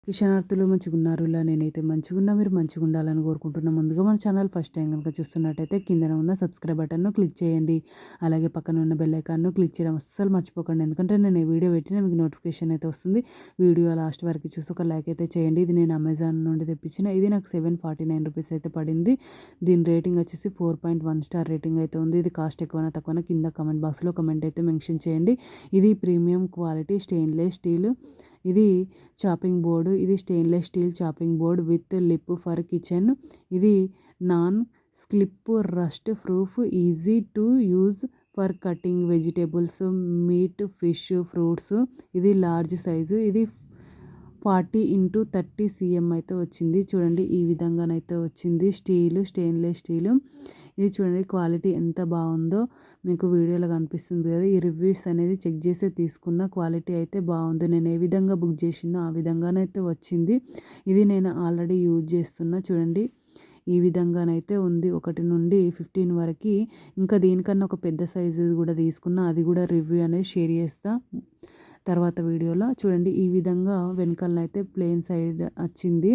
కిషనార్థులు మంచిగున్నారులా నేనైతే మంచిగున్నా మీరు మంచిగుండాలని కోరుకుంటున్నా. ముందుగా మన ఛానల్ ఫస్ట్ టైం కనుక చూస్తున్నట్టయితే కిందన ఉన్న సబ్స్క్రైబ్ బటన్ను క్లిక్ చేయండి. అలాగే పక్కన ఉన్న బెల్ ఐకాన్ను క్లిక్ చేయడం అస్సలు మర్చిపోకండి. ఎందుకంటే నేను ఈ వీడియో పెట్టిన మీకు నోటిఫికేషన్ అయితే వస్తుంది. వీడియో లాస్ట్ వరకు చూసి ఒక లైక్ అయితే చేయండి. ఇది నేను అమెజాన్ నుండి తెప్పించిన. ఇది నాకు 749 రూపీస్ అయితే పడింది. దీని రేటింగ్ వచ్చేసి 4.1 స్టార్ రేటింగ్ అయితే ఉంది. ఇది కాస్ట్ ఎక్కువనా తక్కువనా కింద కమెంట్ బాక్స్లో కమెంట్ అయితే మెన్షన్ చేయండి. ఇది ప్రీమియం క్వాలిటీ స్టెయిన్లెస్ స్టీల్. ఇది చాపింగ్ బోర్డు. ఇది stainless steel chopping board with lip for kitchen. ఇది non slip rust proof easy to use for cutting vegetables meat fish fruits. ఇది లార్జ్ సైజు. ఇది 40x30 cm అయితే వచ్చింది. చూడండి ఈ విధంగానైతే వచ్చింది. Stainless steel. ఇది చూడండి క్వాలిటీ ఎంత బాగుందో మీకు వీడియోలో కనిపిస్తుంది కదా. ఈ రివ్యూస్ అనేది చెక్ చేసి తీసుకున్న క్వాలిటీ అయితే బాగుంది. నేను ఏ విధంగా బుక్ చేసినా ఆ విధంగానైతే వచ్చింది. ఇది నేను ఆల్రెడీ యూజ్ చేస్తున్నా. చూడండి ఈ విధంగానైతే ఉంది. 1 నుండి 15 వరకు. ఇంకా దీనికన్నా ఒక పెద్ద సైజు కూడా తీసుకున్నా. అది కూడా రివ్యూ అనేది షేర్ చేస్తా తర్వాత వీడియోలో. చూడండి ఈ విధంగా వెనకాలనైతే ప్లెయిన్ సైడ్ వచ్చింది.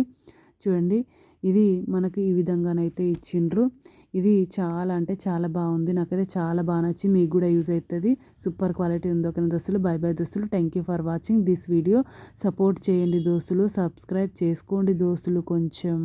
చూడండి ఇది మనకి ఈ విధంగానైతే ఇచ్చిండ్రు. ఇది చాలా అంటే చాలా బాగుంది. నాకైతే చాలా బాగా నచ్చి మీకు కూడా యూజ్ అవుతుంది. సూపర్ క్వాలిటీ ఉంది. ఓకేనా దోస్తులు, బై బై దోస్తులు. Thank you for watching this video. Support చేయండి దోస్తులు, సబ్స్క్రైబ్ చేసుకోండి దోస్తులు కొంచెం.